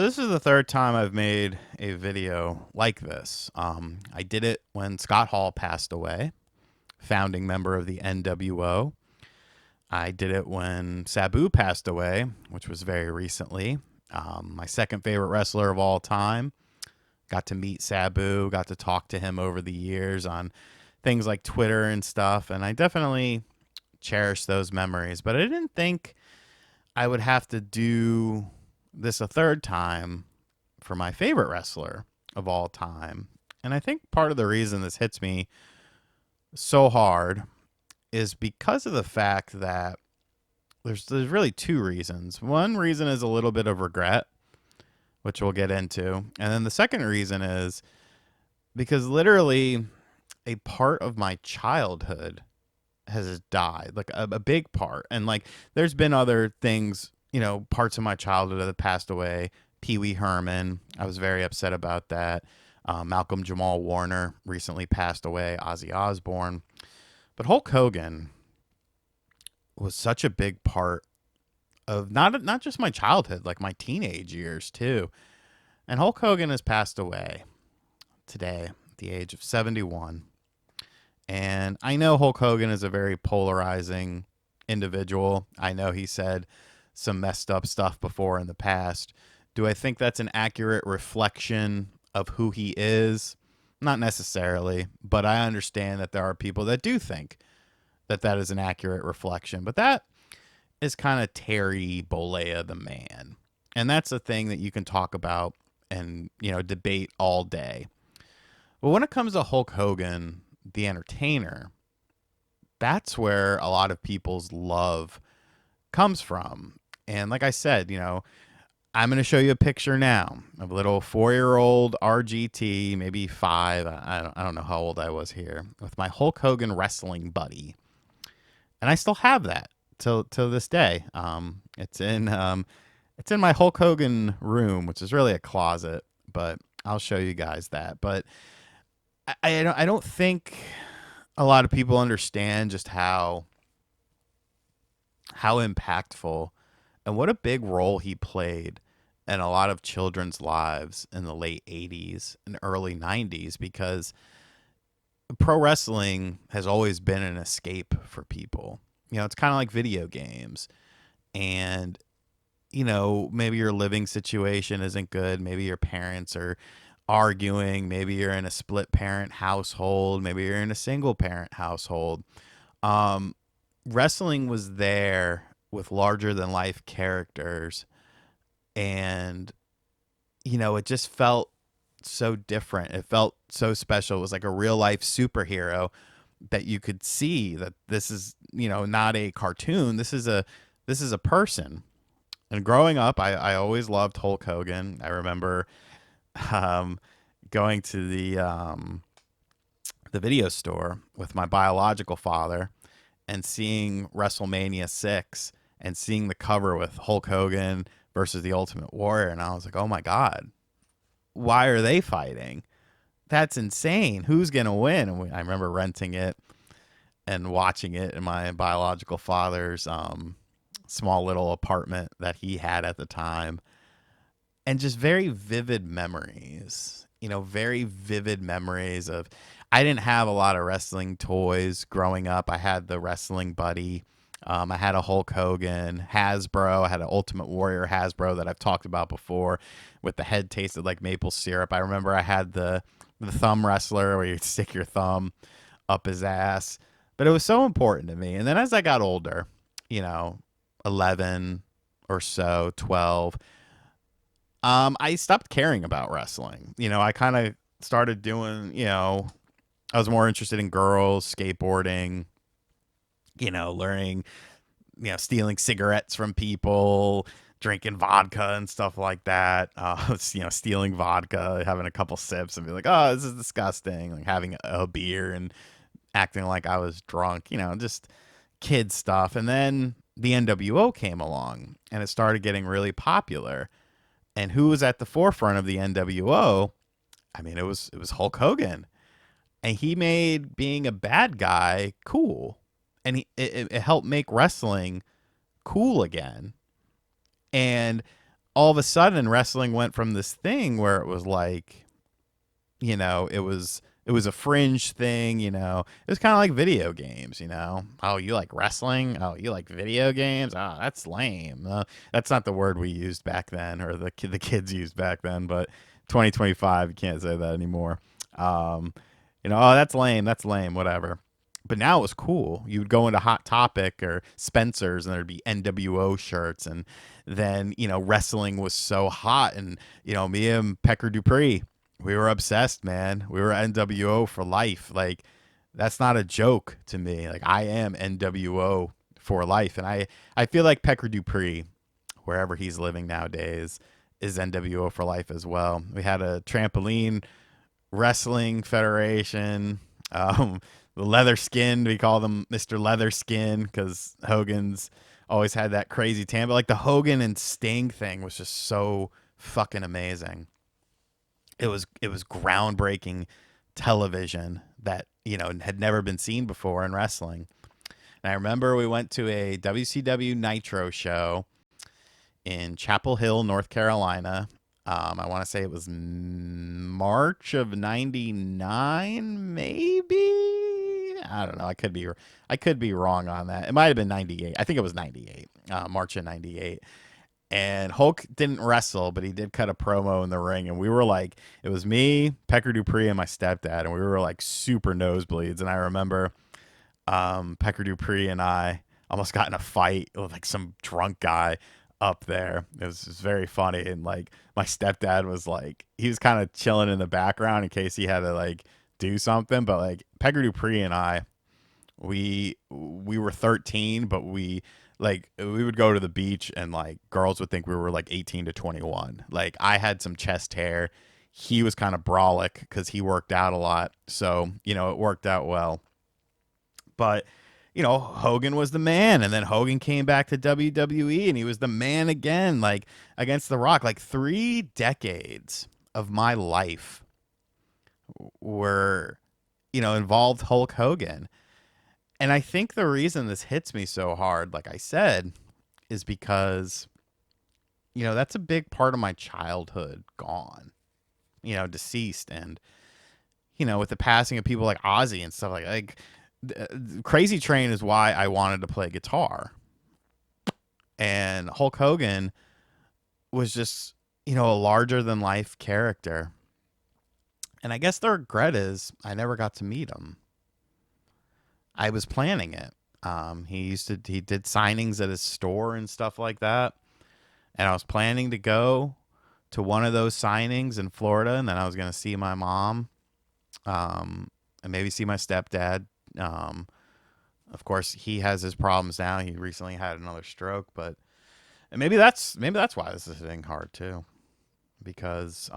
So this is the third time I've made a video like this. I did it when Scott Hall passed away, founding member of the NWO. I did it when Sabu passed away, which was very recently. My second favorite wrestler of all time. Got to meet Sabu, got to talk to him over the years on things like Twitter and stuff, and I definitely cherish those memories. But I didn't think I would have to do this a third time for my favorite wrestler of all time. And I think part of the reason this hits me so hard is because of the fact that there's really two reasons. One reason is a little bit of regret, which we'll get into. And then the second reason is because literally a part of my childhood has died, like a big part. And like there's been other things, parts of my childhood that have passed away. Pee Wee Herman, I was very upset about that. Malcolm Jamal Warner recently passed away. Ozzy Osbourne. But Hulk Hogan was such a big part of not just my childhood, like my teenage years too. And Hulk Hogan has passed away today at the age of 71. And I know Hulk Hogan is a very polarizing individual. I know he said some messed up stuff before in the past. Do I think that's an accurate reflection of who he is? Not necessarily, but I understand that there are people that do think that that is an accurate reflection. But that is kind of Terry Bollea the man. And that's a thing that you can talk about and, debate all day. But when it comes to Hulk Hogan, the entertainer, that's where a lot of people's love comes from. And like I said, I'm going to show you a picture now of a little 4-year-old RGT, maybe 5. I don't know how old I was here, with my Hulk Hogan wrestling buddy. And I still have that till this day. It's in my Hulk Hogan room, which is really a closet, but I'll show you guys that. But I don't think a lot of people understand just how impactful and what a big role he played in a lot of children's lives in the late 80s and early 90s, because pro wrestling has always been an escape for people. It's kind of like video games. And, maybe your living situation isn't good. Maybe your parents are arguing. Maybe you're in a split parent household. Maybe you're in a single parent household. Wrestling was there with larger than life characters. And, it just felt so different. It felt so special. It was like a real life superhero that you could see that this is, not a cartoon. This is a person. And growing up, I always loved Hulk Hogan. I remember going to the video store with my biological father and seeing WrestleMania 6 and seeing the cover with Hulk Hogan versus the Ultimate Warrior. And I was like, oh my God, why are they fighting? That's insane. Who's going to win? And I remember renting it and watching it in my biological father's small little apartment that he had at the time. And just very vivid memories, very vivid memories of, I didn't have a lot of wrestling toys growing up. I had the wrestling buddy. I had a Hulk Hogan Hasbro. I had an Ultimate Warrior Hasbro that I've talked about before with the head tasted like maple syrup. I remember I had the thumb wrestler where you stick your thumb up his ass. But it was so important to me. And then as I got older, 11 or so, 12, I stopped caring about wrestling. I kind of started doing, I was more interested in girls, skateboarding, learning, stealing cigarettes from people, drinking vodka and stuff like that. Stealing vodka, having a couple sips and be like, oh, this is disgusting. Like having a beer and acting like I was drunk, just kid stuff. And then the NWO came along and it started getting really popular. And who was at the forefront of the NWO? I mean, it was Hulk Hogan. And he made being a bad guy cool. And it helped make wrestling cool again. And all of a sudden wrestling went from this thing where it was like, it was a fringe thing, It was kind of like video games, Oh, you like wrestling? Oh, you like video games? Oh, that's lame. That's not the word we used back then, or the kids used back then. But 2025, you can't say that anymore. Um, oh, that's lame. That's lame. Whatever. But now it was cool. You would go into Hot Topic or Spencer's, and there'd be NWO shirts, and then wrestling was so hot, and me and Pecker Dupree, we were obsessed, man. We were NWO for life. Like, that's not a joke to me. Like, I am NWO for life. And I feel like Pecker Dupree, wherever he's living nowadays, is NWO for life as well. We had a trampoline wrestling federation. The leather skinned, we call them Mr. Leather Skin, because Hogan's always had that crazy tan. But like the Hogan and Sting thing was just so fucking amazing. It was groundbreaking television that had never been seen before in wrestling. And I remember we went to a WCW Nitro show in Chapel Hill, North Carolina. I want to say it was March of '99, maybe. I don't know. I could be wrong on that. It might have been '98. I think it was '98. March of '98. And Hulk didn't wrestle, but he did cut a promo in the ring. And we were like, it was me, Pecker Dupree, and my stepdad. And we were like super nosebleeds. And I remember Pecker Dupree and I almost got in a fight with like some drunk guy up there. It was very funny. And like my stepdad was like, he was kind of chilling in the background in case he had to like do something. But like Pecker Dupree and I, we were 13, but we would go to the beach and like girls would think we were like 18 to 21. Like I had some chest hair. He was kind of brolic because he worked out a lot. So, it worked out well. But, Hogan was the man. And then Hogan came back to WWE and he was the man again, like against The Rock. Like 3 decades of my life were, involved Hulk Hogan. And I think the reason this hits me so hard, like I said, is because, that's a big part of my childhood gone, deceased. And, with the passing of people like Ozzy and stuff like Crazy Train is why I wanted to play guitar. And Hulk Hogan was just, a larger than life character. And I guess the regret is I never got to meet him. I was planning it. He did signings at his store and stuff like that. And I was planning to go to one of those signings in Florida. And then I was going to see my mom, and maybe see my stepdad. Of course he has his problems now. He recently had another stroke, but and maybe that's why this is hitting hard too. Because,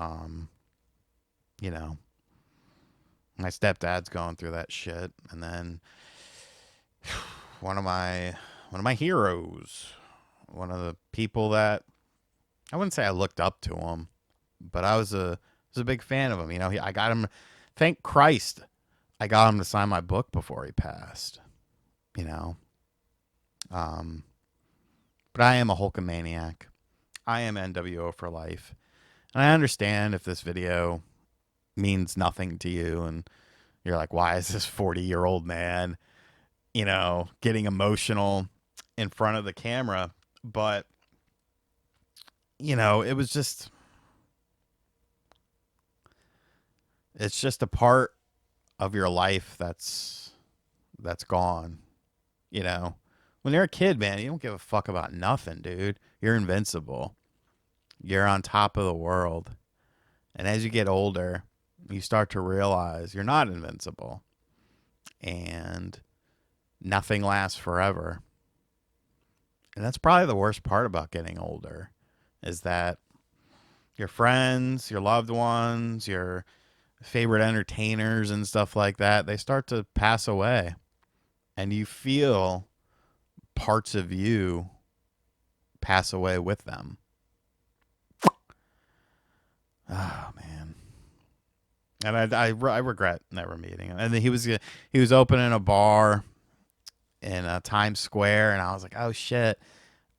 my stepdad's going through that shit. And then one of my heroes, one of the people that I wouldn't say I looked up to him, but I was a big fan of him. I got him. Thank Christ, I got him to sign my book before he passed. But I am a Hulkamaniac. I am NWO for life, and I understand if this video means nothing to you, and you're like, why is this 40-year-old man getting emotional in front of the camera? But, it was just, it's just a part of your life that's gone. When you're a kid, man, you don't give a fuck about nothing, dude. You're invincible. You're on top of the world. And as you get older, you start to realize you're not invincible. And nothing lasts forever. And that's probably the worst part about getting older, is that your friends, your loved ones, your favorite entertainers and stuff like that, they start to pass away. And you feel parts of you pass away with them. Oh, man. And I regret never meeting him. And then he was opening a bar in Times Square, and I was like, oh shit,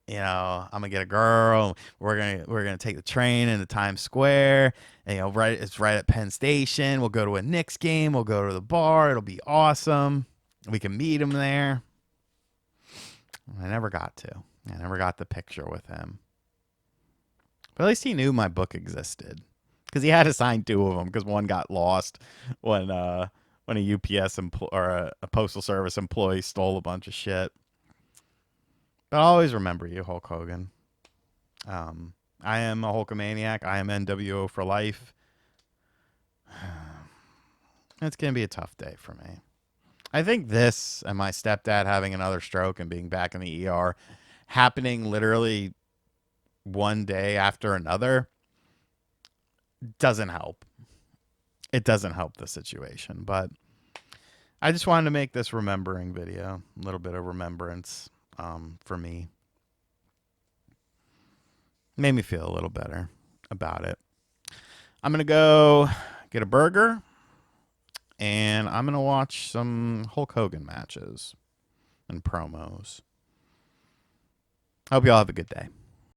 you know, I'm gonna get a girl. We're gonna take the train into Times Square. And, you know, it's right at Penn Station. We'll go to a Knicks game. We'll go to the bar. It'll be awesome. We can meet him there. I never got to. I never got the picture with him. But at least he knew my book existed, because he had to sign two of them because one got lost when a UPS or a postal service employee stole a bunch of shit. But I'll always remember you, Hulk Hogan. I am a Hulkamaniac. I am NWO for life. It's gonna be a tough day for me. I think this and my stepdad having another stroke and being back in the ER, happening literally one day after another, doesn't help. It doesn't help the situation. But I just wanted to make this remembering video, a little bit of remembrance for me. Made me feel a little better about it. I'm going to go get a burger, and I'm going to watch some Hulk Hogan matches and promos. Hope you all have a good day.